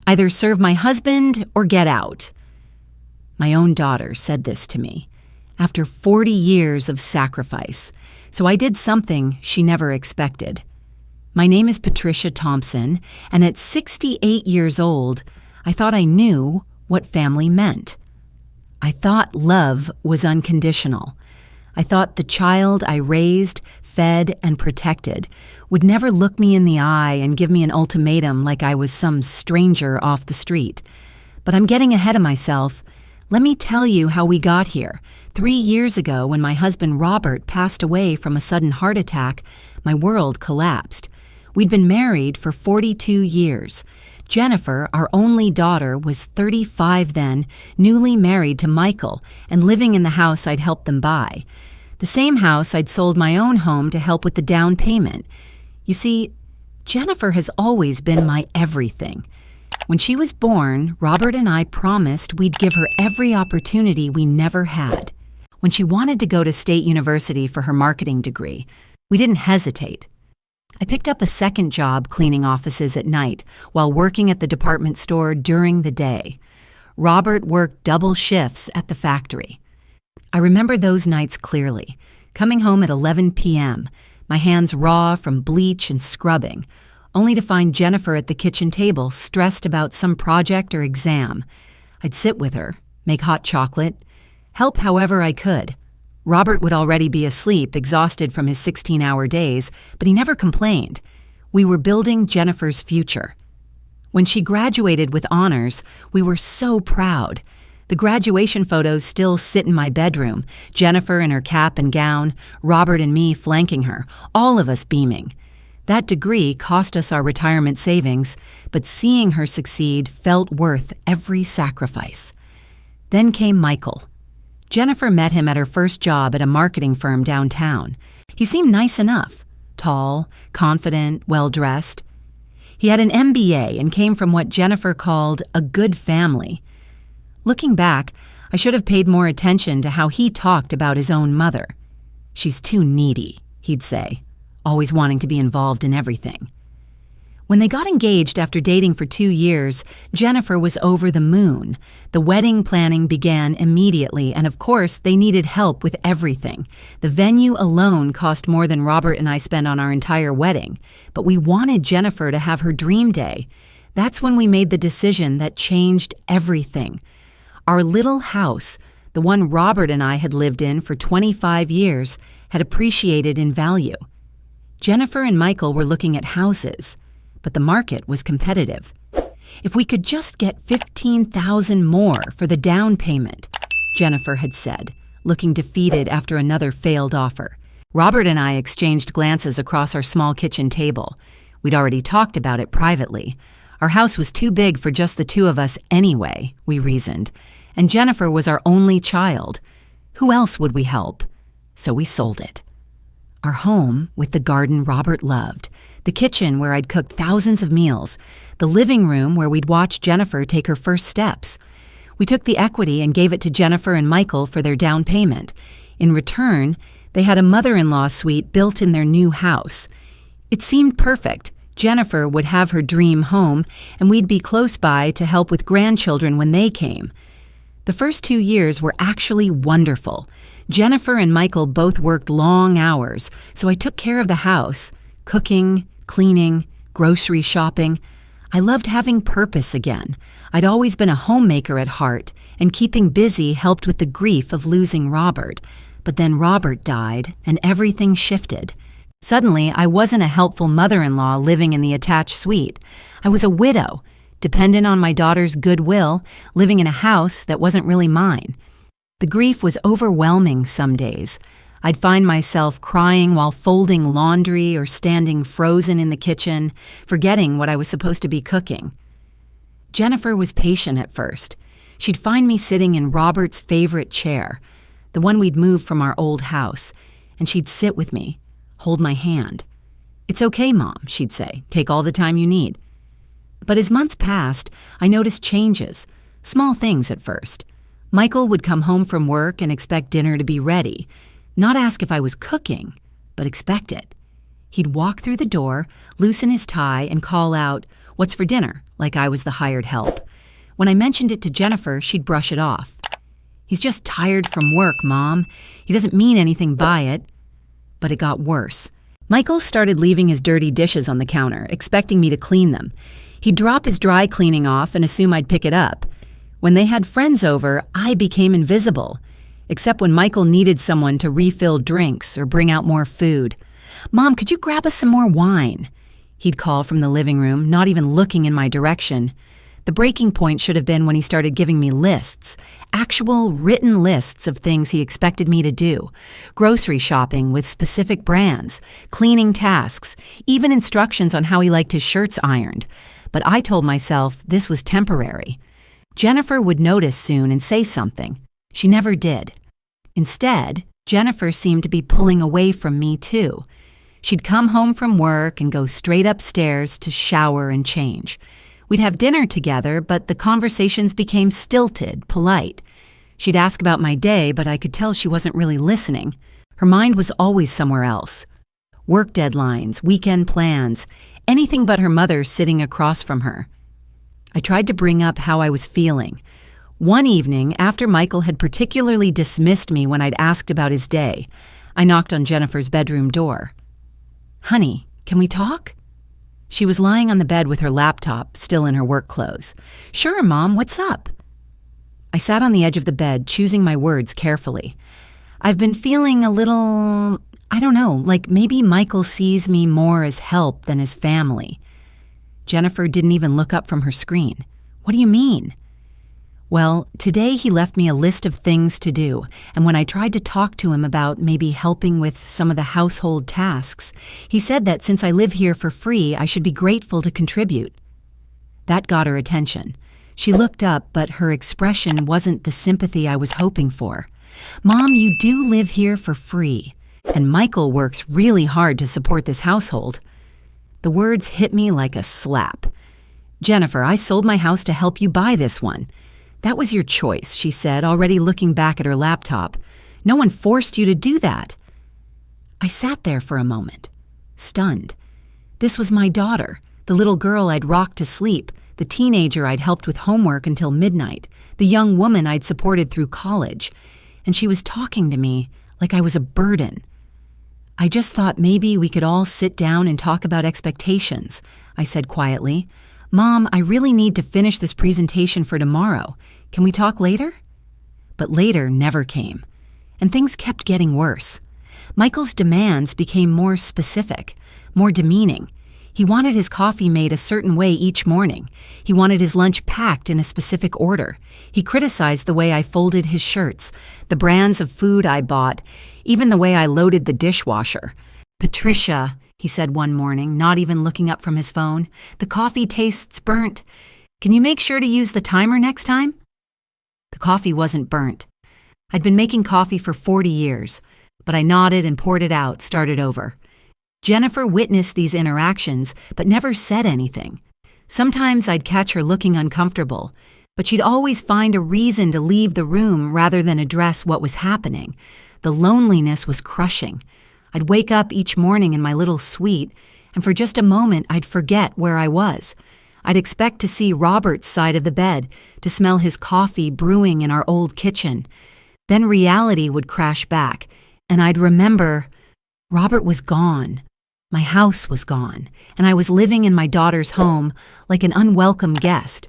Either serve my husband or get out. My own daughter said this to me after 40 years of sacrifice, so I did something she never expected. My name is Patricia Thompson, and at 68 years old, I thought I knew what family meant. I thought love was unconditional. I thought the child I raised, fed, and protected would never look me in the eye and give me an ultimatum like I was some stranger off the street. But I'm getting ahead of myself. Let me tell you how we got here. 3 years ago, when my husband Robert passed away from a sudden heart attack, my world collapsed. We'd been married for 42 years. Jennifer, our only daughter, was 35 then, newly married to Michael, and living in the house I'd helped them buy. The same house I'd sold my own home to help with the down payment. You see, Jennifer has always been my everything. When she was born, Robert and I promised we'd give her every opportunity we never had. When she wanted to go to State University for her marketing degree, we didn't hesitate. I picked up a second job cleaning offices at night while working at the department store during the day. Robert worked double shifts at the factory. I remember those nights clearly, coming home at 11 p.m., my hands raw from bleach and scrubbing, only to find Jennifer at the kitchen table stressed about some project or exam. I'd sit with her, make hot chocolate, help however I could. Robert would already be asleep, exhausted from his 16-hour days, but he never complained. We were building Jennifer's future. When she graduated with honors, we were so proud. The graduation photos still sit in my bedroom, Jennifer in her cap and gown, Robert and me flanking her, all of us beaming. That degree cost us our retirement savings, but seeing her succeed felt worth every sacrifice. Then came Michael. Jennifer met him at her first job at a marketing firm downtown. He seemed nice enough, tall, confident, well-dressed. He had an MBA and came from what Jennifer called a good family. Looking back, I should have paid more attention to how he talked about his own mother. "She's too needy," he'd say, always wanting to be involved in everything. When they got engaged after dating for 2 years, Jennifer was over the moon. The wedding planning began immediately, and of course, they needed help with everything. The venue alone cost more than Robert and I spent on our entire wedding, but we wanted Jennifer to have her dream day. That's when we made the decision that changed everything. Our little house, the one Robert and I had lived in for 25 years, had appreciated in value. Jennifer and Michael were looking at houses, but the market was competitive. If we could just get $15,000 more for the down payment, Jennifer had said, looking defeated after another failed offer. Robert and I exchanged glances across our small kitchen table. We'd already talked about it privately. Our house was too big for just the two of us anyway, we reasoned, and Jennifer was our only child. Who else would we help? So we sold it. Our home with the garden Robert loved, the kitchen where I'd cooked thousands of meals, the living room where we'd watch Jennifer take her first steps. We took the equity and gave it to Jennifer and Michael for their down payment. In return, they had a mother-in-law suite built in their new house. It seemed perfect. Jennifer would have her dream home, and we'd be close by to help with grandchildren when they came. The first 2 years were actually wonderful. Jennifer and Michael both worked long hours, so I took care of the house, cooking, cleaning, grocery shopping. I loved having purpose again. I'd always been a homemaker at heart, and keeping busy helped with the grief of losing Robert. But then Robert died, and everything shifted. Suddenly, I wasn't a helpful mother-in-law living in the attached suite. I was a widow, dependent on my daughter's goodwill, living in a house that wasn't really mine. The grief was overwhelming some days. I'd find myself crying while folding laundry or standing frozen in the kitchen, forgetting what I was supposed to be cooking. Jennifer was patient at first. She'd find me sitting in Robert's favorite chair, the one we'd moved from our old house, and she'd sit with me, hold my hand. "It's okay, Mom," she'd say. "Take all the time you need." But as months passed, I noticed changes, small things at first. Michael would come home from work and expect dinner to be ready, not ask if I was cooking, but expect it. He'd walk through the door, loosen his tie, and call out, "What's for dinner?" like I was the hired help. When I mentioned it to Jennifer, she'd brush it off. "He's just tired from work, Mom. He doesn't mean anything by it." But it got worse. Michael started leaving his dirty dishes on the counter, expecting me to clean them. He'd drop his dry cleaning off and assume I'd pick it up. When they had friends over, I became invisible, except when Michael needed someone to refill drinks or bring out more food. "Mom, could you grab us some more wine?" He'd call from the living room, not even looking in my direction. The breaking point should have been when he started giving me lists, actual written lists of things he expected me to do. Grocery shopping with specific brands, cleaning tasks, even instructions on how he liked his shirts ironed. But I told myself this was temporary. Jennifer would notice soon and say something. She never did. Instead, Jennifer seemed to be pulling away from me too. She'd come home from work and go straight upstairs to shower and change. We'd have dinner together, but the conversations became stilted, polite. She'd ask about my day, but I could tell she wasn't really listening. Her mind was always somewhere else. Work deadlines, weekend plans, anything but her mother sitting across from her. I tried to bring up how I was feeling. One evening, after Michael had particularly dismissed me when I'd asked about his day, I knocked on Jennifer's bedroom door. "Honey, can we talk?" She was lying on the bed with her laptop, still in her work clothes. "Sure, Mom, what's up?" I sat on the edge of the bed, choosing my words carefully. "I've been feeling a little, I don't know, like maybe Michael sees me more as help than as family." Jennifer didn't even look up from her screen. "What do you mean?" "Well, today he left me a list of things to do, and when I tried to talk to him about maybe helping with some of the household tasks, he said that since I live here for free, I should be grateful to contribute." That got her attention. She looked up, but her expression wasn't the sympathy I was hoping for. "Mom, you do live here for free, and Michael works really hard to support this household." The words hit me like a slap. "Jennifer, I sold my house to help you buy this one. That was your choice," she said, already looking back at her laptop. "No one forced you to do that." I sat there for a moment, stunned. This was my daughter, the little girl I'd rocked to sleep, the teenager I'd helped with homework until midnight, the young woman I'd supported through college. And she was talking to me like I was a burden. "I just thought maybe we could all sit down and talk about expectations," I said quietly. "Mom, I really need to finish this presentation for tomorrow. Can we talk later?" But later never came, and things kept getting worse. Michael's demands became more specific, more demeaning. He wanted his coffee made a certain way each morning. He wanted his lunch packed in a specific order. He criticized the way I folded his shirts, the brands of food I bought, even the way I loaded the dishwasher. "Patricia," he said one morning, not even looking up from his phone, "the coffee tastes burnt. Can you make sure to use the timer next time?" The coffee wasn't burnt. I'd been making coffee for 40 years, but I nodded and poured it out, started over. Jennifer witnessed these interactions, but never said anything. Sometimes I'd catch her looking uncomfortable, but she'd always find a reason to leave the room rather than address what was happening. The loneliness was crushing. I'd wake up each morning in my little suite, and for just a moment I'd forget where I was. I'd expect to see Robert's side of the bed, to smell his coffee brewing in our old kitchen. Then reality would crash back, and I'd remember Robert was gone. My house was gone, and I was living in my daughter's home like an unwelcome guest.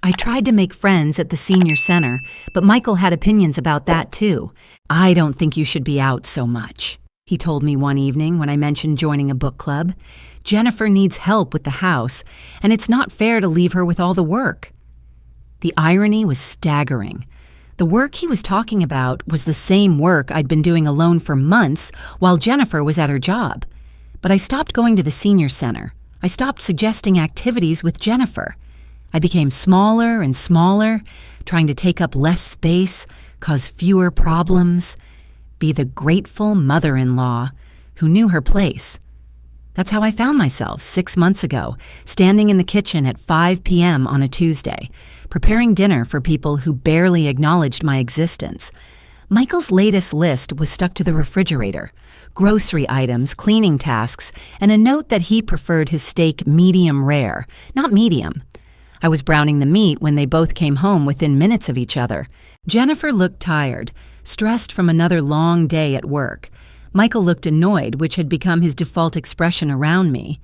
I tried to make friends at the senior center, but Michael had opinions about that too. "I don't think you should be out so much," he told me one evening when I mentioned joining a book club. "Jennifer needs help with the house, and it's not fair to leave her with all the work." The irony was staggering. The work he was talking about was the same work I'd been doing alone for months while Jennifer was at her job. But I stopped going to the senior center. I stopped suggesting activities with Jennifer. I became smaller and smaller, trying to take up less space, cause fewer problems, be the grateful mother-in-law who knew her place. That's how I found myself 6 months ago, standing in the kitchen at 5 p.m. on a Tuesday, preparing dinner for people who barely acknowledged my existence. Michael's latest list was stuck to the refrigerator: grocery items, cleaning tasks, and a note that he preferred his steak medium rare, not medium. I was browning the meat when they both came home within minutes of each other. Jennifer looked tired, stressed from another long day at work. Michael looked annoyed, which had become his default expression around me.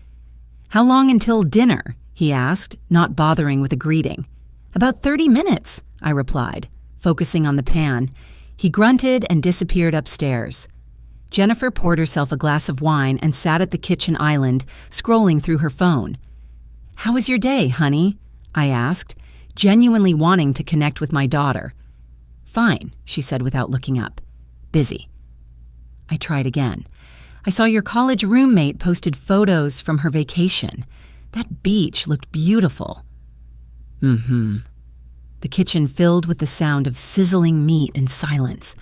"How long until dinner?" he asked, not bothering with a greeting. "About 30 minutes, I replied, focusing on the pan. He grunted and disappeared upstairs. Jennifer poured herself a glass of wine and sat at the kitchen island, scrolling through her phone. "How was your day, honey?" I asked, genuinely wanting to connect with my daughter. "Fine," she said without looking up. "Busy." I tried again. "I saw your college roommate posted photos from her vacation. That beach looked beautiful." The kitchen filled with the sound of sizzling meat and silence.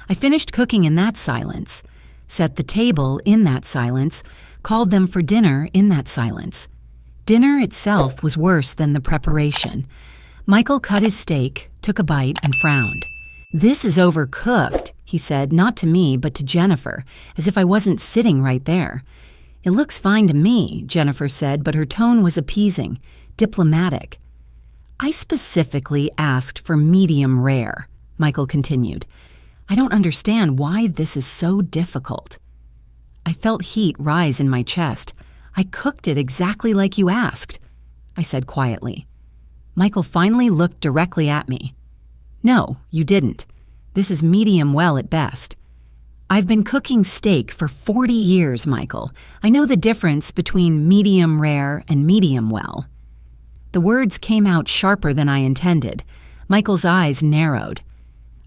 I finished cooking in that silence, set the table in that silence, called them for dinner in that silence. Dinner itself was worse than the preparation. Michael cut his steak, took a bite, and frowned. "This is overcooked," he said, not to me, but to Jennifer, as if I wasn't sitting right there. "It looks fine to me," Jennifer said, but her tone was appeasing, diplomatic. "I specifically asked for medium rare," Michael continued. "I don't understand why this is so difficult." I felt heat rise in my chest. "I cooked it exactly like you asked," I said quietly. Michael finally looked directly at me. "No, you didn't. This is medium well at best." "I've been cooking steak for 40 years, Michael. I know the difference between medium rare and medium well." The words came out sharper than I intended. Michael's eyes narrowed.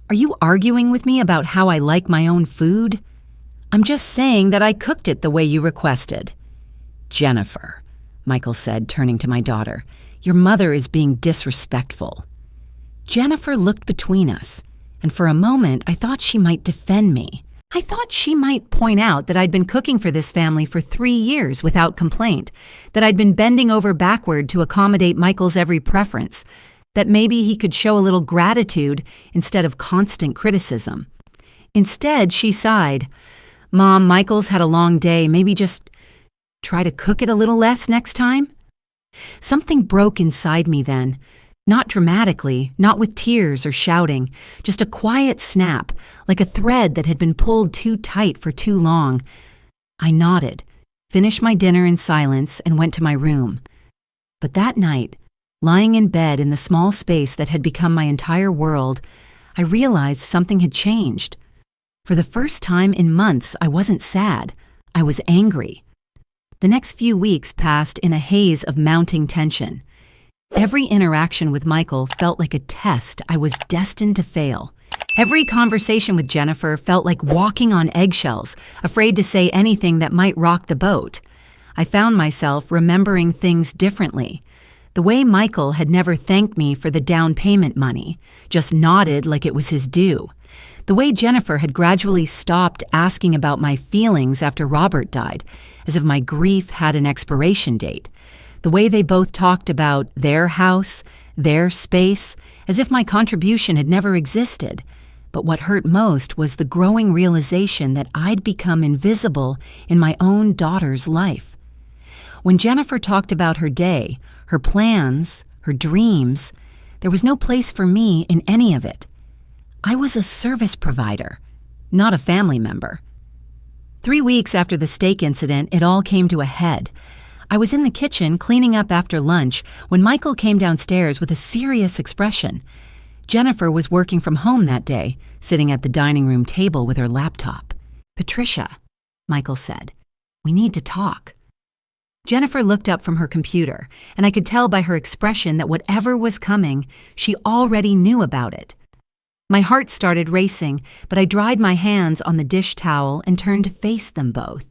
"Are you arguing with me about how I like my own food?" "I'm just saying that I cooked it the way you requested." "Jennifer," Michael said, turning to my daughter, "your mother is being disrespectful." Jennifer looked between us, and for a moment I thought she might defend me. I thought she might point out that I'd been cooking for this family for 3 years without complaint, that I'd been bending over backward to accommodate Michael's every preference, that maybe he could show a little gratitude instead of constant criticism. Instead, she sighed. "Mom, Michael's had a long day. Maybe just try to cook it a little less next time?" Something broke inside me then. Not dramatically, not with tears or shouting, just a quiet snap, like a thread that had been pulled too tight for too long. I nodded, finished my dinner in silence, and went to my room. But that night, lying in bed in the small space that had become my entire world, I realized something had changed. For the first time in months, I wasn't sad. I was angry. The next few weeks passed in a haze of mounting tension. Every interaction with Michael felt like a test I was destined to fail. Every conversation with Jennifer felt like walking on eggshells, afraid to say anything that might rock the boat. I found myself remembering things differently. The way Michael had never thanked me for the down payment money, just nodded like it was his due. The way Jennifer had gradually stopped asking about my feelings after Robert died, as if my grief had an expiration date. The way they both talked about their house, their space, as if my contribution had never existed. But what hurt most was the growing realization that I'd become invisible in my own daughter's life. When Jennifer talked about her day, her plans, her dreams, there was no place for me in any of it. I was a service provider, not a family member. 3 weeks after the steak incident, it all came to a head. I was in the kitchen cleaning up after lunch when Michael came downstairs with a serious expression. Jennifer was working from home that day, sitting at the dining room table with her laptop. "Patricia," Michael said, "we need to talk." Jennifer looked up from her computer, and I could tell by her expression that whatever was coming, she already knew about it. My heart started racing, but I dried my hands on the dish towel and turned to face them both.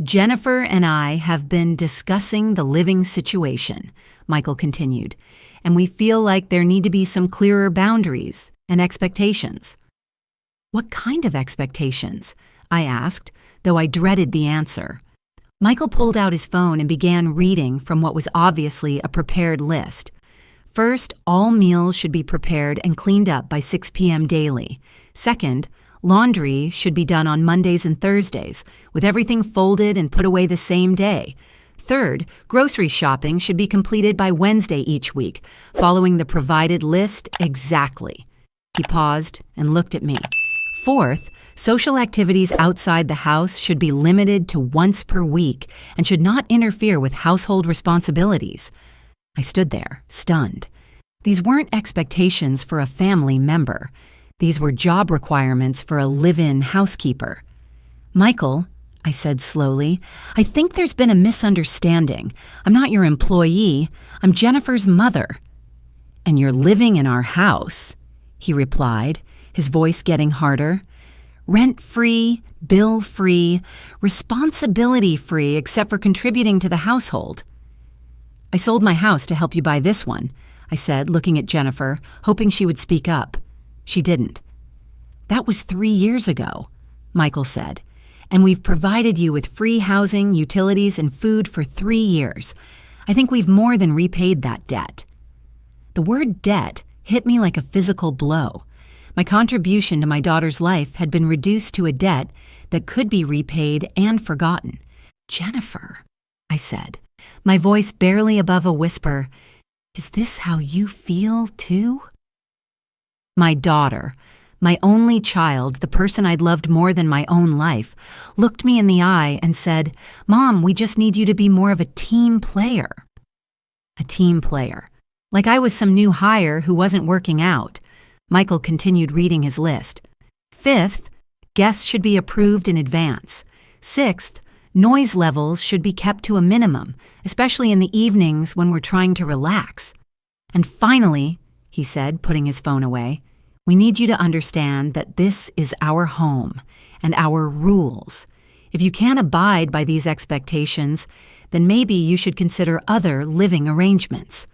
"Jennifer and I have been discussing the living situation," Michael continued, "and we feel like there need to be some clearer boundaries and expectations." "What kind of expectations?" I asked, though I dreaded the answer. Michael pulled out his phone and began reading from what was obviously a prepared list. First, all meals should be prepared and cleaned up by 6 p.m. daily. Second, laundry should be done on Mondays and Thursdays, with everything folded and put away the same day. Third, grocery shopping should be completed by Wednesday each week, following the provided list exactly. He paused and looked at me. Fourth, social activities outside the house should be limited to once per week and should not interfere with household responsibilities. I stood there, stunned. These weren't expectations for a family member. These were job requirements for a live-in housekeeper. Michael, I said slowly, I think there's been a misunderstanding. I'm not your employee. I'm Jennifer's mother. And you're living in our house, he replied, his voice getting harder. Rent-free, bill-free, responsibility-free except for contributing to the household. I sold my house to help you buy this one, I said, looking at Jennifer, hoping she would speak up. She didn't. That was 3 years ago, Michael said, and we've provided you with free housing, utilities, and food for 3 years. I think we've more than repaid that debt. The word debt hit me like a physical blow. My contribution to my daughter's life had been reduced to a debt that could be repaid and forgotten. Jennifer, I said, my voice barely above a whisper, is this how you feel too? My daughter, my only child, the person I'd loved more than my own life, looked me in the eye and said, Mom, we just need you to be more of a team player. A team player. Like I was some new hire who wasn't working out. Michael continued reading his list. Fifth, guests should be approved in advance. Sixth, noise levels should be kept to a minimum, especially in the evenings when we're trying to relax. And finally, he said, putting his phone away, we need you to understand that this is our home and our rules. If you can't abide by these expectations, then maybe you should consider other living arrangements.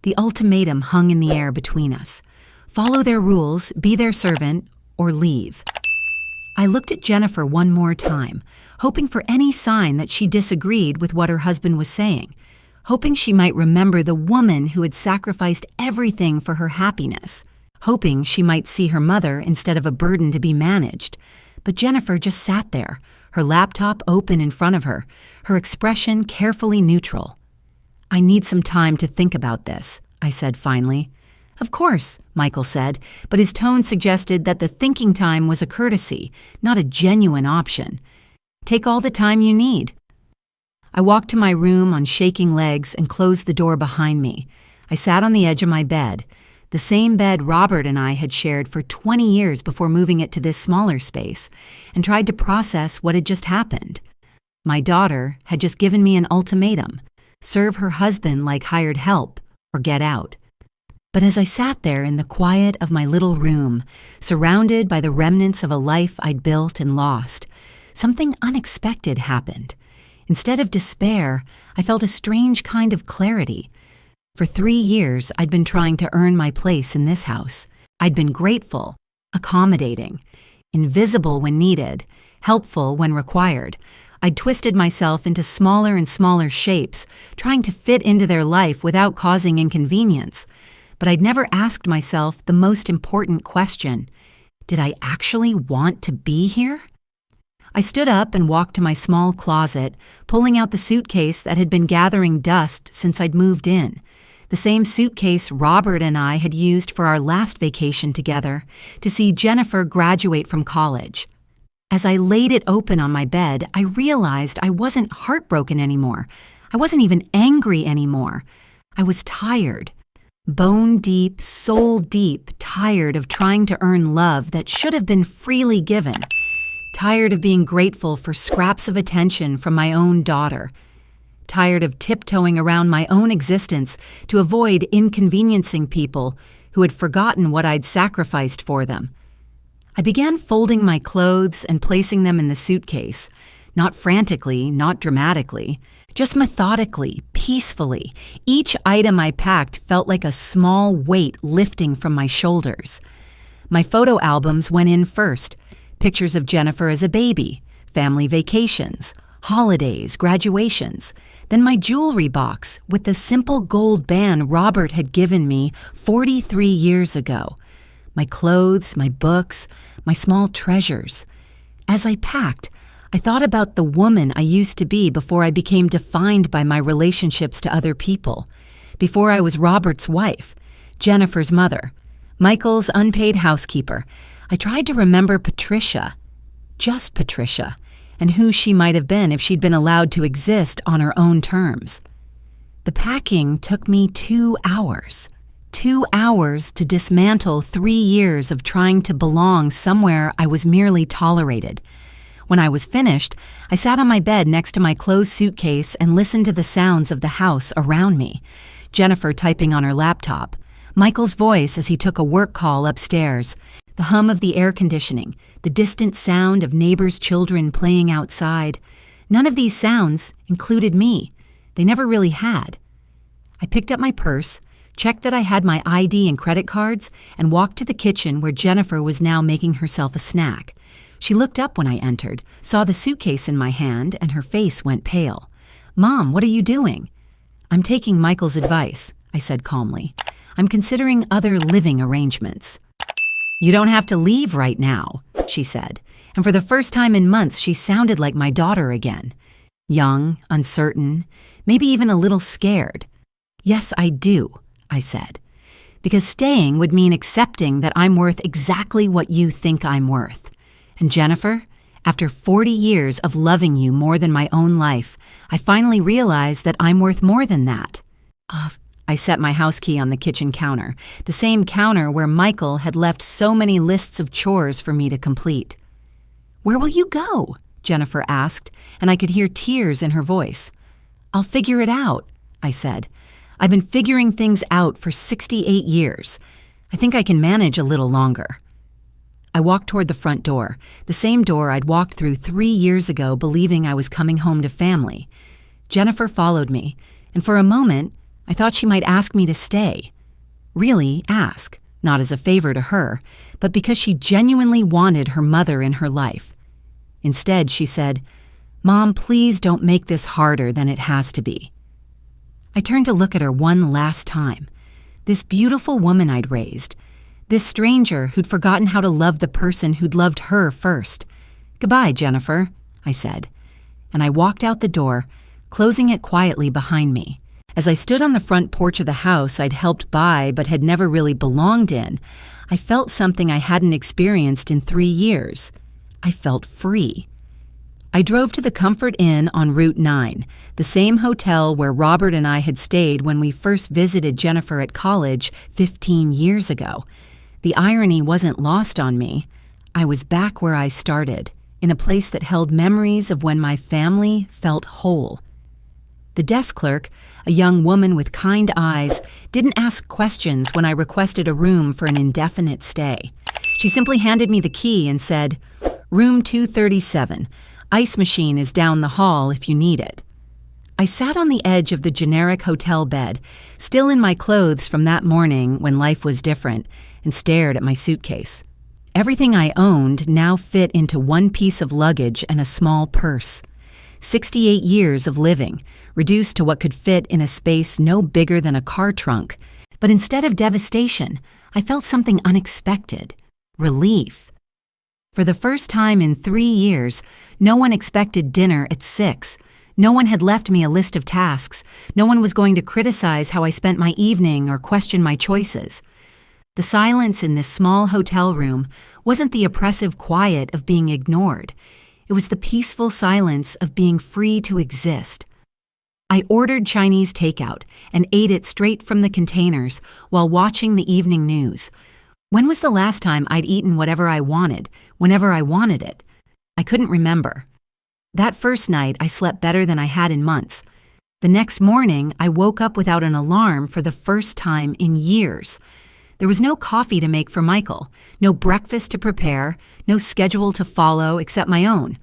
The ultimatum hung in the air between us. Follow their rules, be their servant, or leave. I looked at Jennifer one more time, hoping for any sign that she disagreed with what her husband was saying, hoping she might remember the woman who had sacrificed everything for her happiness, hoping she might see her mother instead of a burden to be managed. But Jennifer just sat there, her laptop open in front of her, her expression carefully neutral. I need some time to think about this, I said finally. Of course, Michael said, but his tone suggested that the thinking time was a courtesy, not a genuine option. Take all the time you need. I walked to my room on shaking legs and closed the door behind me. I sat on the edge of my bed, the same bed Robert and I had shared for 20 years before moving it to this smaller space, and tried to process what had just happened. My daughter had just given me an ultimatum: serve her husband like hired help or get out. But as I sat there in the quiet of my little room, surrounded by the remnants of a life I'd built and lost, something unexpected happened. Instead of despair, I felt a strange kind of clarity. For 3 years, I'd been trying to earn my place in this house. I'd been grateful, accommodating, invisible when needed, helpful when required. I'd twisted myself into smaller and smaller shapes, trying to fit into their life without causing inconvenience. But I'd never asked myself the most important question: did I actually want to be here? I stood up and walked to my small closet, pulling out the suitcase that had been gathering dust since I'd moved in. The same suitcase Robert and I had used for our last vacation together to see Jennifer graduate from college. As I laid it open on my bed, I realized I wasn't heartbroken anymore. I wasn't even angry anymore. I was tired. Bone deep, soul deep, tired of trying to earn love that should have been freely given. Tired of being grateful for scraps of attention from my own daughter. Tired of tiptoeing around my own existence to avoid inconveniencing people who had forgotten what I'd sacrificed for them. I began folding my clothes and placing them in the suitcase, not frantically, not dramatically, just methodically, peacefully. Each item I packed felt like a small weight lifting from my shoulders. My photo albums went in first. Pictures of Jennifer as a baby, family vacations, holidays, graduations. Then my jewelry box with the simple gold band Robert had given me 43 years ago. my clothes, my books, my small treasures. As I packed, I thought about the woman I used to be before I became defined by my relationships to other people, before I was Robert's wife, Jennifer's mother, Michael's unpaid housekeeper. I tried to remember Patricia, just Patricia, and who she might have been if she'd been allowed to exist on her own terms. The packing took me 2 hours. 2 hours to dismantle 3 years of trying to belong somewhere I was merely tolerated. When I was finished, I sat on my bed next to my closed suitcase and listened to the sounds of the house around me. Jennifer typing on her laptop, Michael's voice as he took a work call upstairs, the hum of the air conditioning, the distant sound of neighbors' children playing outside. None of these sounds included me. They never really had. I picked up my purse, checked that I had my ID and credit cards, and walked to the kitchen where Jennifer was now making herself a snack. She looked up when I entered, saw the suitcase in my hand, and her face went pale. "Mom, what are you doing?" "I'm taking Michael's advice," I said calmly. "I'm considering other living arrangements." "You don't have to leave right now," she said, and for the first time in months she sounded like my daughter again. Young, uncertain, maybe even a little scared. "Yes, I do," I said, "because staying would mean accepting that I'm worth exactly what you think I'm worth. And Jennifer, after 40 years of loving you more than my own life, I finally realized that I'm worth more than that." I set my house key on the kitchen counter, the same counter where Michael had left so many lists of chores for me to complete. "Where will you go?" Jennifer asked, and I could hear tears in her voice. "I'll figure it out," I said. "I've been figuring things out for 68 years. I think I can manage a little longer." I walked toward the front door, the same door I'd walked through 3 years ago believing I was coming home to family. Jennifer followed me, and for a moment, I thought she might ask me to stay. Really ask, not as a favor to her, but because she genuinely wanted her mother in her life. Instead, she said, "Mom, please don't make this harder than it has to be." I turned to look at her one last time. This beautiful woman I'd raised. This stranger who'd forgotten how to love the person who'd loved her first. "Goodbye, Jennifer," I said. And I walked out the door, closing it quietly behind me. As I stood on the front porch of the house I'd helped buy but had never really belonged in, I felt something I hadn't experienced in 3 years. I felt free. I drove to the Comfort Inn on Route 9, the same hotel where Robert and I had stayed when we first visited Jennifer at college 15 years ago. The irony wasn't lost on me. I was back where I started, in a place that held memories of when my family felt whole. The desk clerk, a young woman with kind eyes, didn't ask questions when I requested a room for an indefinite stay. She simply handed me the key and said, "Room 237. Ice machine is down the hall if you need it." I sat on the edge of the generic hotel bed, still in my clothes from that morning when life was different, and stared at my suitcase. Everything I owned now fit into one piece of luggage and a small purse. 68 years of living, reduced to what could fit in a space no bigger than a car trunk. But instead of devastation, I felt something unexpected. Relief. For the first time in 3 years, no one expected dinner at 6. No one had left me a list of tasks. No one was going to criticize how I spent my evening or question my choices. The silence in this small hotel room wasn't the oppressive quiet of being ignored. It was the peaceful silence of being free to exist. I ordered Chinese takeout and ate it straight from the containers while watching the evening news. When was the last time I'd eaten whatever I wanted, whenever I wanted it? I couldn't remember. That first night, I slept better than I had in months. The next morning, I woke up without an alarm for the first time in years. There was no coffee to make for Michael, no breakfast to prepare, no schedule to follow except my own.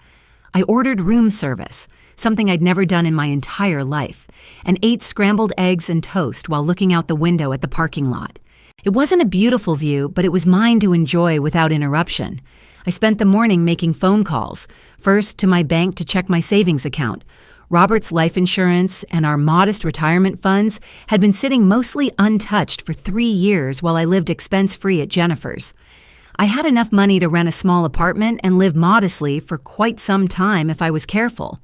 I ordered room service, something I'd never done in my entire life, and ate scrambled eggs and toast while looking out the window at the parking lot. It wasn't a beautiful view, but it was mine to enjoy without interruption. I spent the morning making phone calls, first to my bank to check my savings account. Robert's life insurance and our modest retirement funds had been sitting mostly untouched for 3 years while I lived expense-free at Jennifer's. I had enough money to rent a small apartment and live modestly for quite some time if I was careful.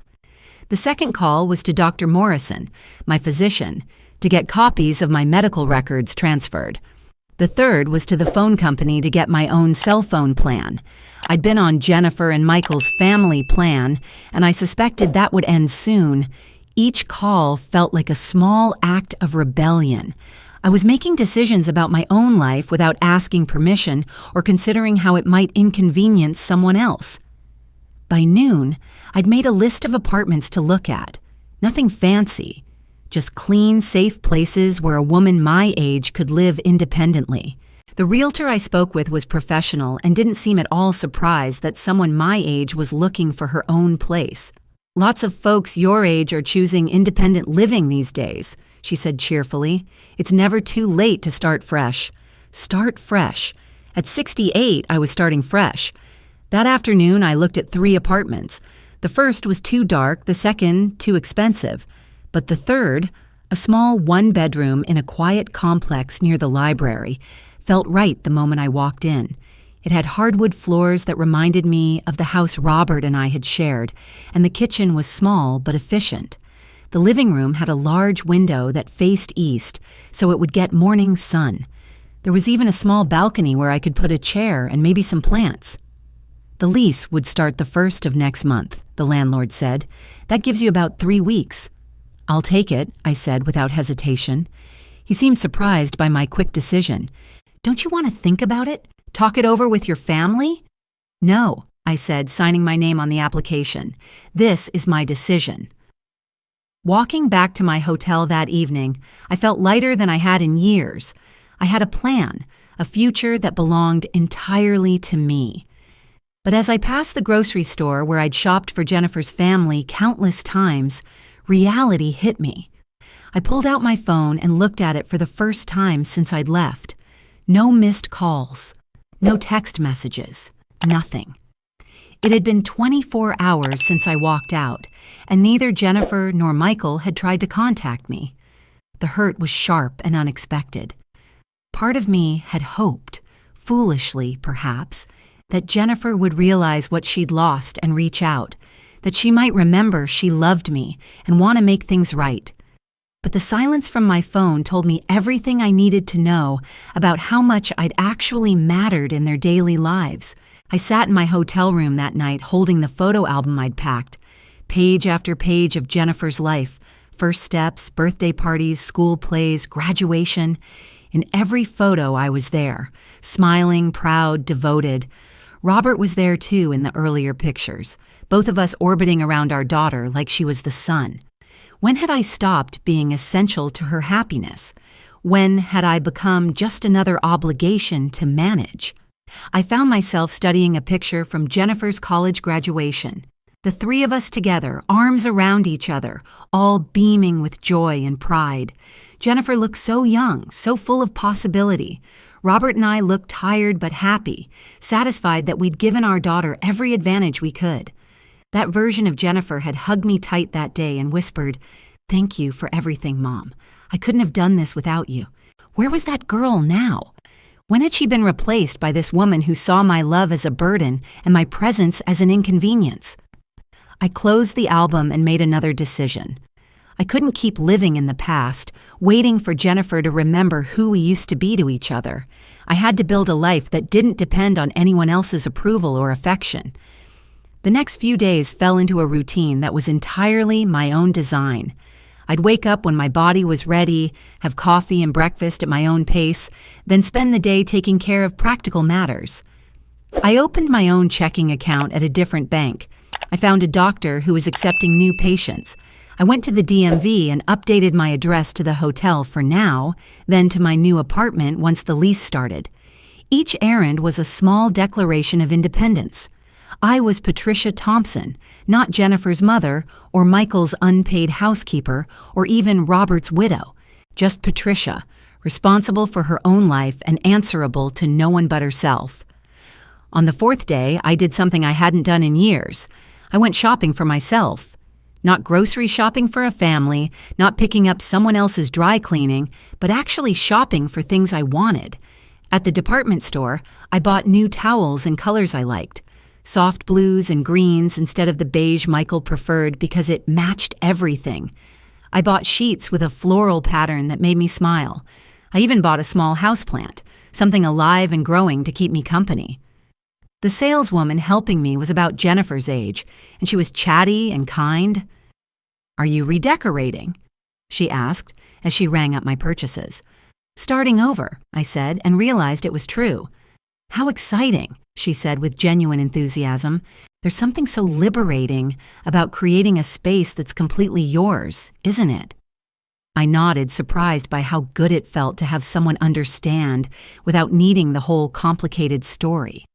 The second call was to Dr. Morrison, my physician, to get copies of my medical records transferred. The third was to the phone company to get my own cell phone plan. I'd been on Jennifer and Michael's family plan, and I suspected that would end soon. Each call felt like a small act of rebellion. I was making decisions about my own life without asking permission or considering how it might inconvenience someone else. By noon, I'd made a list of apartments to look at. Nothing fancy, just clean, safe places where a woman my age could live independently. The realtor I spoke with was professional and didn't seem at all surprised that someone my age was looking for her own place. "Lots of folks your age are choosing independent living these days," she said cheerfully. "It's never too late to start fresh." Start fresh. At 68, I was starting fresh. That afternoon, I looked at 3 apartments. The first was too dark, the second too expensive. But the third, a small 1-bedroom in a quiet complex near the library, felt right the moment I walked in. It had hardwood floors that reminded me of the house Robert and I had shared, and the kitchen was small but efficient. The living room had a large window that faced east, so it would get morning sun. There was even a small balcony where I could put a chair and maybe some plants. "The lease would start the 1st of next month," the landlord said. "That gives you about 3 weeks." "I'll take it," I said without hesitation. He seemed surprised by my quick decision. "Don't you want to think about it? Talk it over with your family?" "No," I said, signing my name on the application. "This is my decision." Walking back to my hotel that evening, I felt lighter than I had in years. I had a plan, a future that belonged entirely to me. But as I passed the grocery store where I'd shopped for Jennifer's family countless times, reality hit me. I pulled out my phone and looked at it for the first time since I'd left. No missed calls, no text messages, nothing. It had been 24 hours since I walked out, and neither Jennifer nor Michael had tried to contact me. The hurt was sharp and unexpected. Part of me had hoped, foolishly perhaps, that Jennifer would realize what she'd lost and reach out, that she might remember she loved me and want to make things right. But the silence from my phone told me everything I needed to know about how much I'd actually mattered in their daily lives. I sat in my hotel room that night holding the photo album I'd packed, page after page of Jennifer's life, first steps, birthday parties, school plays, graduation. In every photo I was there, smiling, proud, devoted. Robert was there too in the earlier pictures, both of us orbiting around our daughter like she was the sun. When had I stopped being essential to her happiness? When had I become just another obligation to manage? I found myself studying a picture from Jennifer's college graduation. The 3 of us together, arms around each other, all beaming with joy and pride. Jennifer looked so young, so full of possibility. Robert and I looked tired but happy, satisfied that we'd given our daughter every advantage we could. That version of Jennifer had hugged me tight that day and whispered, "Thank you for everything, Mom. I couldn't have done this without you." Where was that girl now? When had she been replaced by this woman who saw my love as a burden and my presence as an inconvenience? I closed the album and made another decision. I couldn't keep living in the past, waiting for Jennifer to remember who we used to be to each other. I had to build a life that didn't depend on anyone else's approval or affection. The next few days fell into a routine that was entirely my own design. I'd wake up when my body was ready, have coffee and breakfast at my own pace, then spend the day taking care of practical matters. I opened my own checking account at a different bank. I found a doctor who was accepting new patients. I went to the DMV and updated my address to the hotel for now, then to my new apartment once the lease started. Each errand was a small declaration of independence. I was Patricia Thompson, not Jennifer's mother or Michael's unpaid housekeeper or even Robert's widow. Just Patricia, responsible for her own life and answerable to no one but herself. On the 4th day, I did something I hadn't done in years. I went shopping for myself. Not grocery shopping for a family, not picking up someone else's dry cleaning, but actually shopping for things I wanted. At the department store, I bought new towels in colors I liked. Soft blues and greens instead of the beige Michael preferred because it matched everything. I bought sheets with a floral pattern that made me smile. I even bought a small houseplant, something alive and growing to keep me company. The saleswoman helping me was about Jennifer's age, and she was chatty and kind. "Are you redecorating?" she asked as she rang up my purchases. "Starting over," I said, and realized it was true. "How exciting," she said with genuine enthusiasm. "There's something so liberating about creating a space that's completely yours, isn't it?" I nodded, surprised by how good it felt to have someone understand without needing the whole complicated story.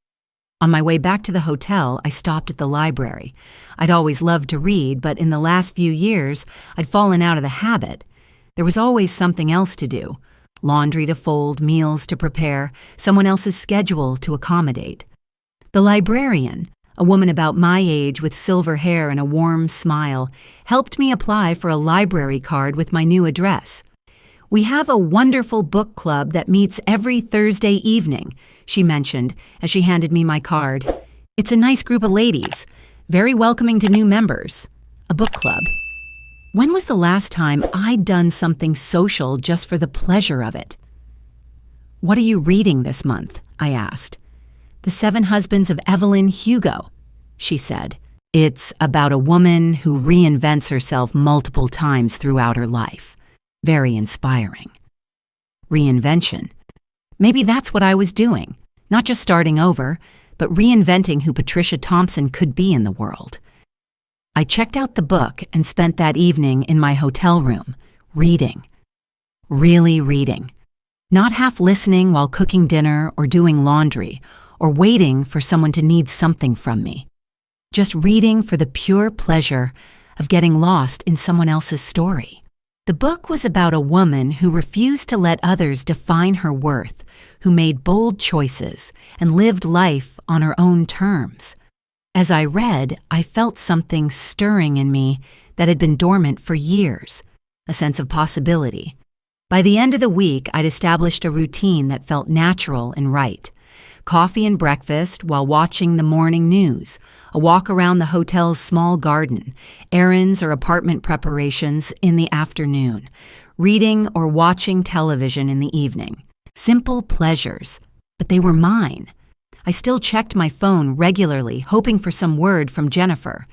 On my way back to the hotel, I stopped at the library. I'd always loved to read, but in the last few years, I'd fallen out of the habit. There was always something else to do. Laundry to fold, meals to prepare, someone else's schedule to accommodate. The librarian, a woman about my age with silver hair and a warm smile, helped me apply for a library card with my new address. "We have a wonderful book club that meets every Thursday evening," she mentioned as she handed me my card. "It's a nice group of ladies, very welcoming to new members. A book club. When was the last time I'd done something social just for the pleasure of it?" "What are you reading this month?" I asked. "The Seven Husbands of Evelyn Hugo," she said. "It's about a woman who reinvents herself multiple times throughout her life. Very inspiring." Reinvention. Maybe that's what I was doing. Not just starting over, but reinventing who Patricia Thompson could be in the world. I checked out the book and spent that evening in my hotel room, reading. Really reading. Not half listening while cooking dinner or doing laundry, or waiting for someone to need something from me. Just reading for the pure pleasure of getting lost in someone else's story. The book was about a woman who refused to let others define her worth, who made bold choices and lived life on her own terms. As I read, I felt something stirring in me that had been dormant for years, a sense of possibility. By the end of the week, I'd established a routine that felt natural and right. Coffee and breakfast while watching the morning news, a walk around the hotel's small garden, errands or apartment preparations in the afternoon, reading or watching television in the evening. Simple pleasures, but they were mine. I still checked my phone regularly, hoping for some word from Jennifer.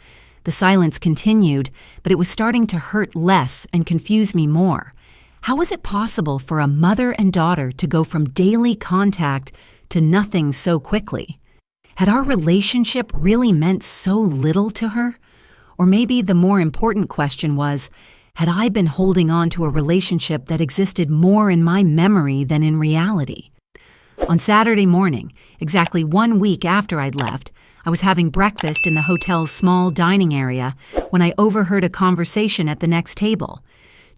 The silence continued, but it was starting to hurt less and confuse me more. How was it possible for a mother and daughter to go from daily contact to nothing so quickly? Had our relationship really meant so little to her? Or maybe the more important question was, had I been holding on to a relationship that existed more in my memory than in reality? On Saturday morning, exactly 1 week after I'd left, I was having breakfast in the hotel's small dining area when I overheard a conversation at the next table.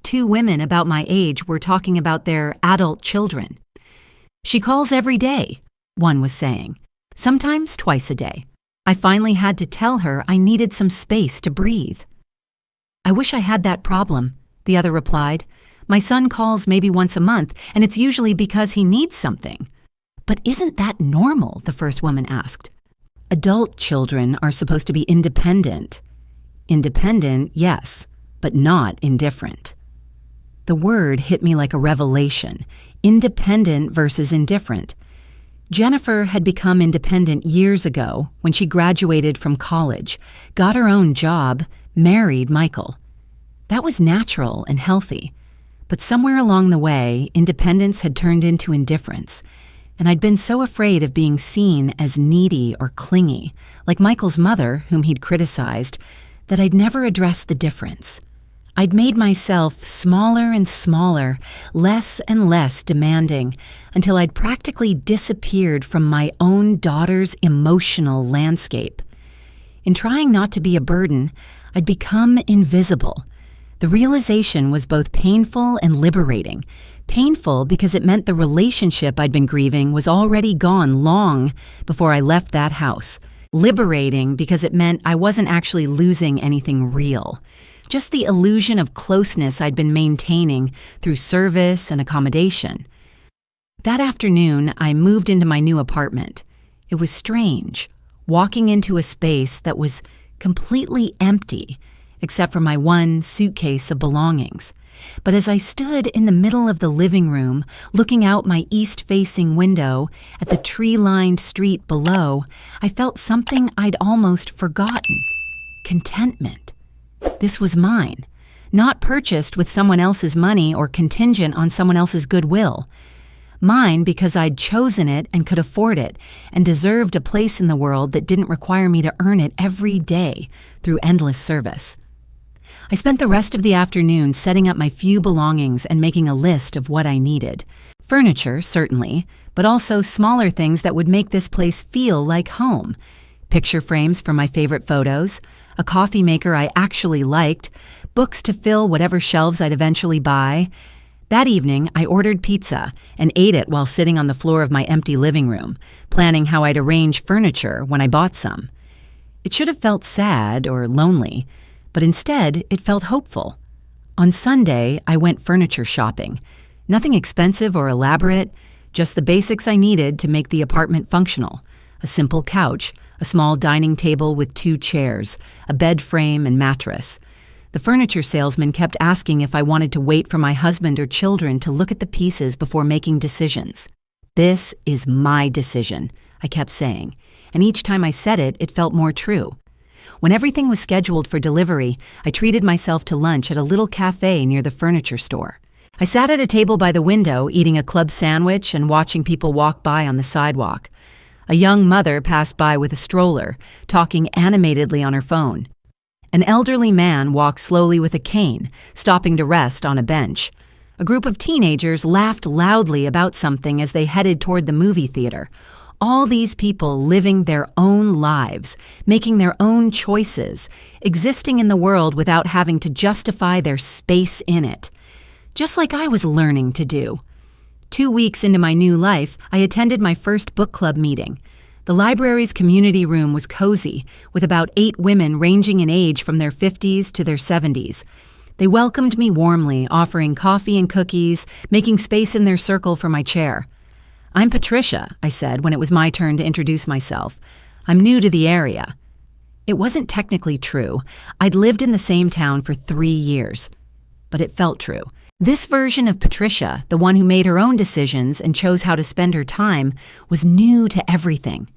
2 women about my age were talking about their adult children. "She calls every day," one was saying, "sometimes twice a day. I finally had to tell her I needed some space to breathe." "I wish I had that problem," the other replied. "My son calls maybe once a month, and it's usually because he needs something." "But isn't that normal?" the first woman asked. "Adult children are supposed to be independent." "Independent, yes, but not indifferent." The word hit me like a revelation. Independent versus indifferent. Jennifer had become independent years ago when she graduated from college, got her own job, married Michael. That was natural and healthy. But somewhere along the way, independence had turned into indifference. And I'd been so afraid of being seen as needy or clingy, like Michael's mother, whom he'd criticized, that I'd never addressed the difference. I'd made myself smaller and smaller, less and less demanding, until I'd practically disappeared from my own daughter's emotional landscape. In trying not to be a burden, I'd become invisible. The realization was both painful and liberating. Painful because it meant the relationship I'd been grieving was already gone long before I left that house. Liberating because it meant I wasn't actually losing anything real, just the illusion of closeness I'd been maintaining through service and accommodation. That afternoon, I moved into my new apartment. It was strange, walking into a space that was completely empty, except for my one suitcase of belongings. But as I stood in the middle of the living room, looking out my east-facing window at the tree-lined street below, I felt something I'd almost forgotten: contentment. This was mine, not purchased with someone else's money or contingent on someone else's goodwill. Mine because I'd chosen it and could afford it, and deserved a place in the world that didn't require me to earn it every day through endless service. I spent the rest of the afternoon setting up my few belongings and making a list of what I needed. Furniture, certainly, but also smaller things that would make this place feel like home. Picture frames for my favorite photos, a coffee maker I actually liked, books to fill whatever shelves I'd eventually buy. That evening, I ordered pizza and ate it while sitting on the floor of my empty living room, planning how I'd arrange furniture when I bought some. It should have felt sad or lonely, but instead it felt hopeful. On Sunday, I went furniture shopping. Nothing expensive or elaborate, just the basics I needed to make the apartment functional. A simple couch, a small dining table with 2 chairs, a bed frame and mattress. The furniture salesman kept asking if I wanted to wait for my husband or children to look at the pieces before making decisions. "This is my decision," I kept saying, and each time I said it, it felt more true. When everything was scheduled for delivery, I treated myself to lunch at a little cafe near the furniture store. I sat at a table by the window, eating a club sandwich and watching people walk by on the sidewalk. A young mother passed by with a stroller, talking animatedly on her phone. An elderly man walked slowly with a cane, stopping to rest on a bench. A group of teenagers laughed loudly about something as they headed toward the movie theater. All these people living their own lives, making their own choices, existing in the world without having to justify their space in it. Just like I was learning to do. 2 weeks into my new life, I attended my first book club meeting. The library's community room was cozy, with about 8 women ranging in age from their 50s to their 70s. They welcomed me warmly, offering coffee and cookies, making space in their circle for my chair. "I'm Patricia," I said when it was my turn to introduce myself. "I'm new to the area." It wasn't technically true. I'd lived in the same town for 3 years. But it felt true. This version of Patricia, the one who made her own decisions and chose how to spend her time, was new to everything.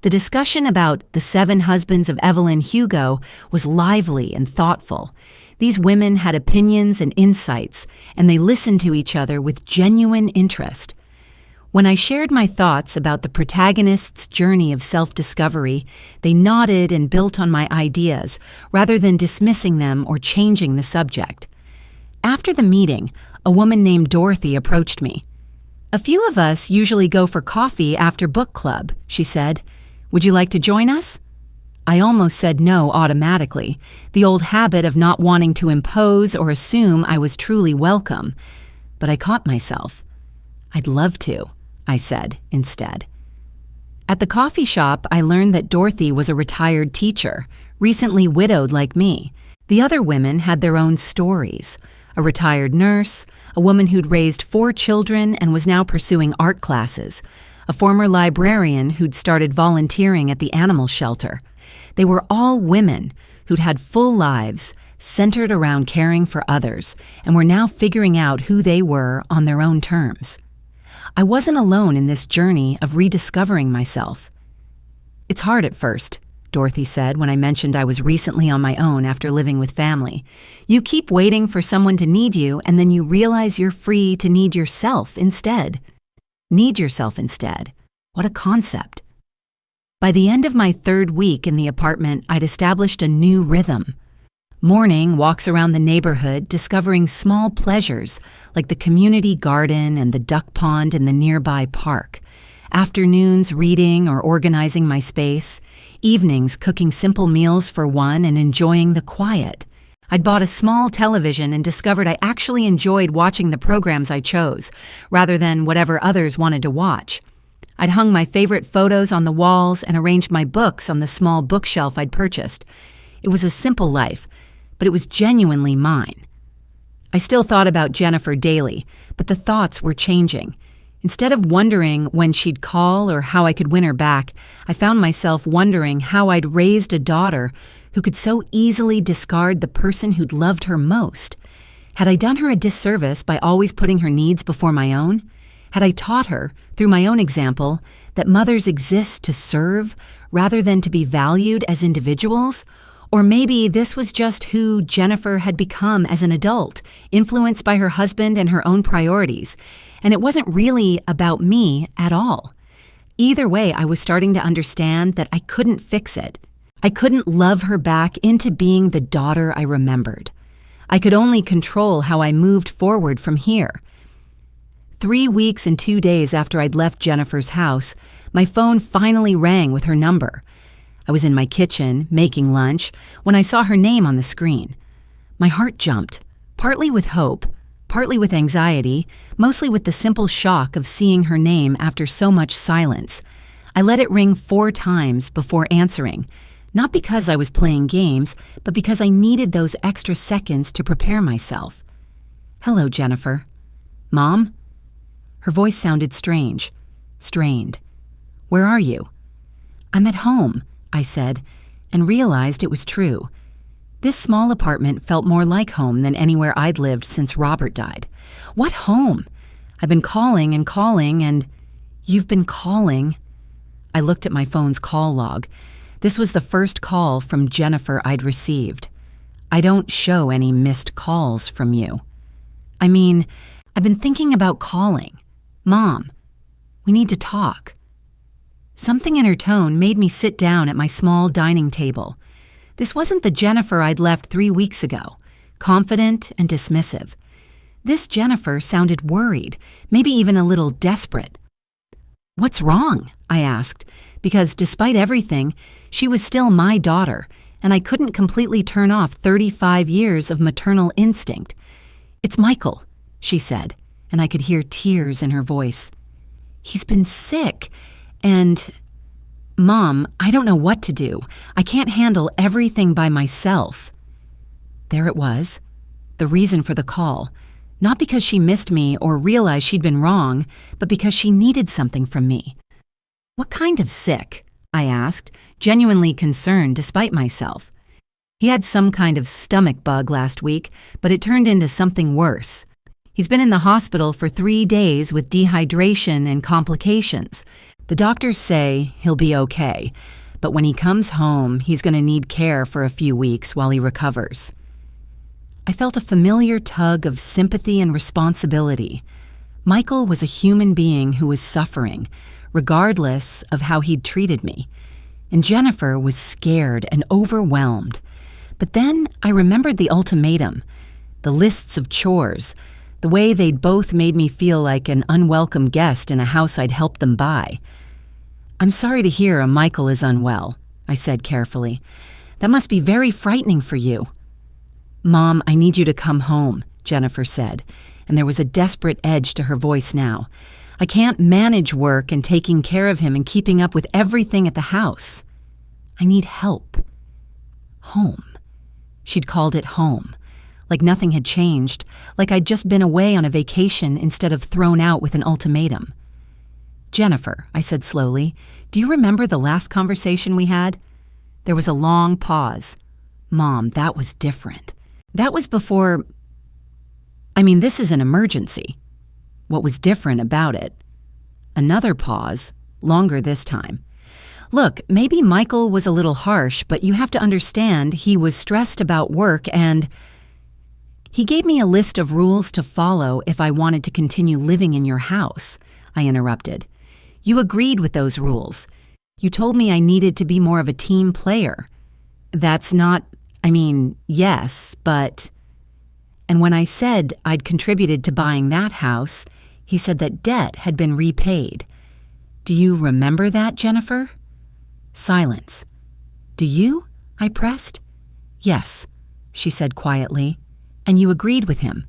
The discussion about the 7 husbands of Evelyn Hugo was lively and thoughtful. These women had opinions and insights, and they listened to each other with genuine interest. When I shared my thoughts about the protagonist's journey of self-discovery, they nodded and built on my ideas, rather than dismissing them or changing the subject. After the meeting, a woman named Dorothy approached me. "A few of us usually go for coffee after book club," she said. "Would you like to join us?" I almost said no automatically, the old habit of not wanting to impose or assume I was truly welcome. But I caught myself. "I'd love to," I said instead. At the coffee shop, I learned that Dorothy was a retired teacher, recently widowed like me. The other women had their own stories. A retired nurse, a woman who'd raised 4 children and was now pursuing art classes, a former librarian who'd started volunteering at the animal shelter. They were all women who'd had full lives centered around caring for others and were now figuring out who they were on their own terms. I wasn't alone in this journey of rediscovering myself. "It's hard at first," Dorothy said when I mentioned I was recently on my own after living with family. "You keep waiting for someone to need you, and then you realize you're free to need yourself instead." Need yourself instead. What a concept. By the end of my 3rd week in the apartment, I'd established a new rhythm. Morning walks around the neighborhood, discovering small pleasures like the community garden and the duck pond in the nearby park. Afternoons reading or organizing my space. Evenings cooking simple meals for one and enjoying the quiet. I'd bought a small television and discovered I actually enjoyed watching the programs I chose, rather than whatever others wanted to watch. I'd hung my favorite photos on the walls and arranged my books on the small bookshelf I'd purchased. It was a simple life, but it was genuinely mine. I still thought about Jennifer daily, but the thoughts were changing. Instead of wondering when she'd call or how I could win her back, I found myself wondering how I'd raised a daughter who could so easily discard the person who'd loved her most. Had I done her a disservice by always putting her needs before my own? Had I taught her, through my own example, that mothers exist to serve rather than to be valued as individuals? Or maybe this was just who Jennifer had become as an adult, influenced by her husband and her own priorities, and it wasn't really about me at all. Either way, I was starting to understand that I couldn't fix it. I couldn't love her back into being the daughter I remembered. I could only control how I moved forward from here. 3 weeks and 2 days after I'd left Jennifer's house, my phone finally rang with her number. I was in my kitchen, making lunch, when I saw her name on the screen. My heart jumped, partly with hope, partly with anxiety, mostly with the simple shock of seeing her name after so much silence. I let it ring 4 times before answering, not because I was playing games, but because I needed those extra seconds to prepare myself. "Hello, Jennifer." "Mom?" Her voice sounded strange, strained. "Where are you?" "I'm at home," I said, and realized it was true. This small apartment felt more like home than anywhere I'd lived since Robert died. What home? I've been calling and calling and... "You've been calling." I looked at my phone's call log. This was the first call from Jennifer I'd received. "I don't show any missed calls from you." "I mean, I've been thinking about calling. Mom, we need to talk." Something in her tone made me sit down at my small dining table. This wasn't the Jennifer I'd left 3 weeks ago, confident and dismissive. This Jennifer sounded worried, maybe even a little desperate. "What's wrong?" I asked, because despite everything, she was still my daughter, and I couldn't completely turn off 35 years of maternal instinct. "It's Michael," she said, and I could hear tears in her voice. "He's been sick, and... Mom, I don't know what to do. I can't handle everything by myself." There it was, the reason for the call. Not because she missed me or realized she'd been wrong, but because she needed something from me. "What kind of sick?" I asked, genuinely concerned despite myself. "He had some kind of stomach bug last week, but it turned into something worse. He's been in the hospital for 3 days with dehydration and complications. The doctors say he'll be okay, but when he comes home, he's going to need care for a few weeks while he recovers." I felt a familiar tug of sympathy and responsibility. Michael was a human being who was suffering, regardless of how he'd treated me, and Jennifer was scared and overwhelmed. But then I remembered the ultimatum, the lists of chores, the way they'd both made me feel like an unwelcome guest in a house I'd helped them buy. "I'm sorry to hear Michael is unwell," I said carefully. "That must be very frightening for you." "Mom, I need you to come home," Jennifer said, and there was a desperate edge to her voice now. "I can't manage work and taking care of him and keeping up with everything at the house. I need help." Home. She'd called it home. Like nothing had changed, like I'd just been away on a vacation instead of thrown out with an ultimatum. "Jennifer," I said slowly, "do you remember the last conversation we had?" There was a long pause. "Mom, that was different. That was before... I mean, this is an emergency." "What was different about it?" Another pause, longer this time. "Look, maybe Michael was a little harsh, but you have to understand he was stressed about work and..." "He gave me a list of rules to follow if I wanted to continue living in your house," I interrupted. "You agreed with those rules. You told me I needed to be more of a team player. That's not... I mean, yes, but..." And when I said I'd contributed to buying that house, he said that debt had been repaid. "Do you remember that, Jennifer?" Silence. "Do you?" I pressed. "Yes," she said quietly. "And you agreed with him."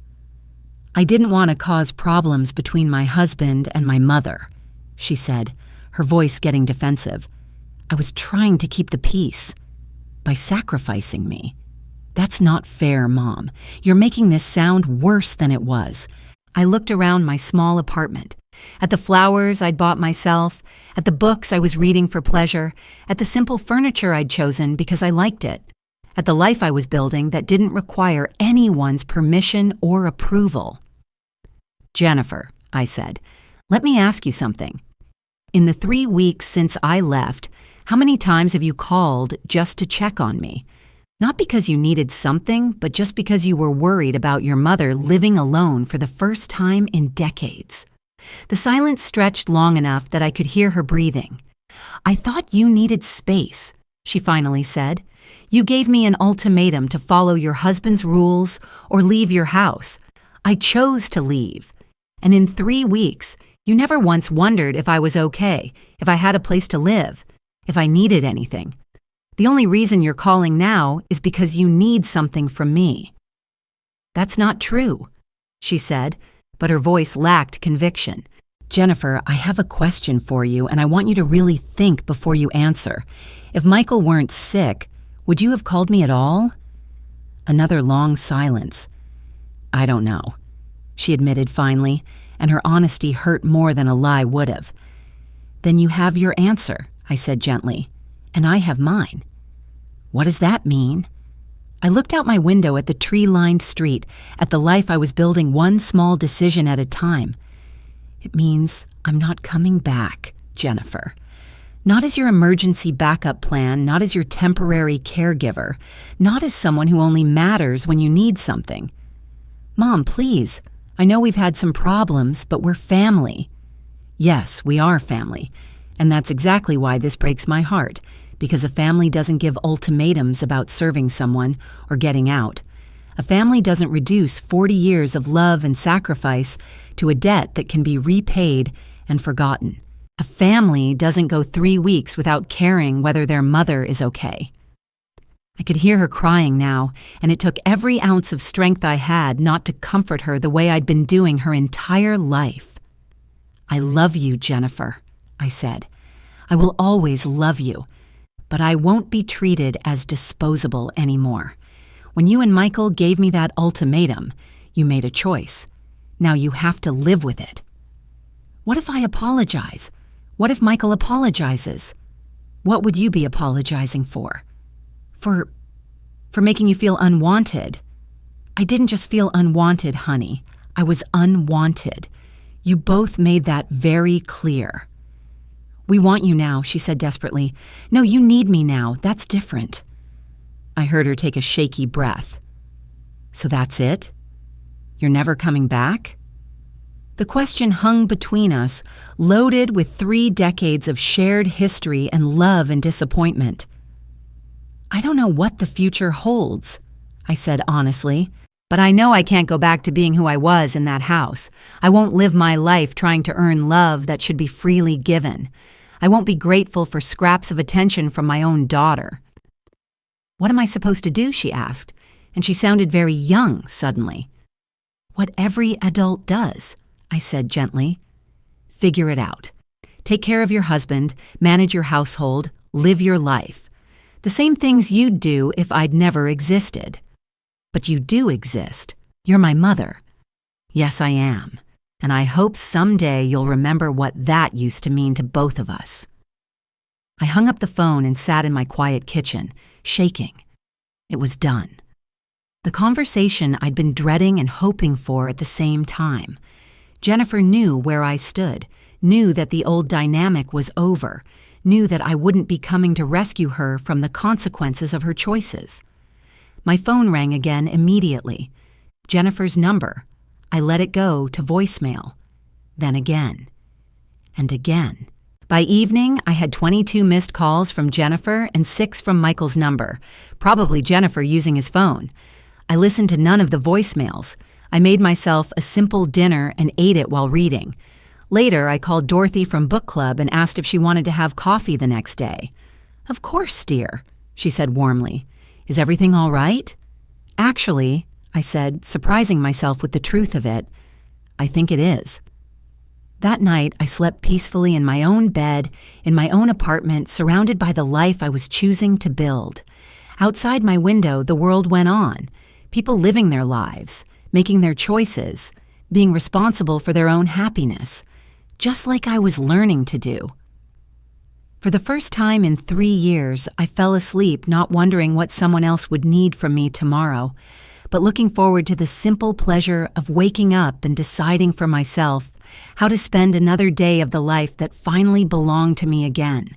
"I didn't want to cause problems between my husband and my mother," she said, her voice getting defensive. I was trying to keep the peace. By sacrificing me. That's not fair, Mom. You're making this sound worse than it was. I looked around my small apartment, at the flowers I'd bought myself, at the books I was reading for pleasure, at the simple furniture I'd chosen because I liked it, at the life I was building that didn't require anyone's permission or approval. Jennifer, I said, let me ask you something. In the 3 weeks since I left, how many times have you called just to check on me? Not because you needed something, but just because you were worried about your mother living alone for the first time in decades. The silence stretched long enough that I could hear her breathing. I thought you needed space, she finally said. You gave me an ultimatum to follow your husband's rules or leave your house. I chose to leave. And in 3 weeks, you never once wondered if I was okay, if I had a place to live, if I needed anything. The only reason you're calling now is because you need something from me. That's not true, she said, but her voice lacked conviction. Jennifer, I have a question for you, and I want you to really think before you answer. If Michael weren't sick, would you have called me at all? Another long silence. I don't know, she admitted finally, and her honesty hurt more than a lie would have. Then you have your answer, I said gently, and I have mine. What does that mean? I looked out my window at the tree-lined street, at the life I was building one small decision at a time. It means I'm not coming back, Jennifer. Not as your emergency backup plan, not as your temporary caregiver, not as someone who only matters when you need something. Mom, please. I know we've had some problems, but we're family. Yes, we are family. And that's exactly why this breaks my heart, because a family doesn't give ultimatums about serving someone or getting out. A family doesn't reduce 40 years of love and sacrifice to a debt that can be repaid and forgotten. A family doesn't go 3 weeks without caring whether their mother is okay. I could hear her crying now, and it took every ounce of strength I had not to comfort her the way I'd been doing her entire life. I love you, Jennifer, I said. I will always love you, but I won't be treated as disposable anymore. When you and Michael gave me that ultimatum, you made a choice. Now you have to live with it. What if I apologize? What if Michael apologizes? What would you be apologizing for? For making you feel unwanted. I didn't just feel unwanted, honey. I was unwanted. You both made that very clear. We want you now, she said desperately. No, you need me now. That's different. I heard her take a shaky breath. So that's it? You're never coming back? The question hung between us, loaded with 3 decades of shared history and love and disappointment. I don't know what the future holds, I said honestly, but I know I can't go back to being who I was in that house. I won't live my life trying to earn love that should be freely given. I won't be grateful for scraps of attention from my own daughter. What am I supposed to do? She asked, and she sounded very young suddenly. What every adult does, I said gently. Figure it out. Take care of your husband, manage your household, live your life. The same things you'd do if I'd never existed. But you do exist. You're my mother. Yes, I am. And I hope someday you'll remember what that used to mean to both of us. I hung up the phone and sat in my quiet kitchen, shaking. It was done. The conversation I'd been dreading and hoping for at the same time. Jennifer knew where I stood, knew that the old dynamic was over, knew that I wouldn't be coming to rescue her from the consequences of her choices. My phone rang again immediately. Jennifer's number. I let it go to voicemail. Then again. And again. By evening, I had 22 missed calls from Jennifer and 6 from Michael's number, probably Jennifer using his phone. I listened to none of the voicemails. I made myself a simple dinner and ate it while reading. Later, I called Dorothy from book club and asked if she wanted to have coffee the next day. Of course, dear, she said warmly. Is everything all right? Actually, I said, surprising myself with the truth of it, I think it is. That night, I slept peacefully in my own bed, in my own apartment, surrounded by the life I was choosing to build. Outside my window, the world went on. People living their lives, making their choices, being responsible for their own happiness, just like I was learning to do. For the first time in 3 years, I fell asleep not wondering what someone else would need from me tomorrow, but looking forward to the simple pleasure of waking up and deciding for myself how to spend another day of the life that finally belonged to me again.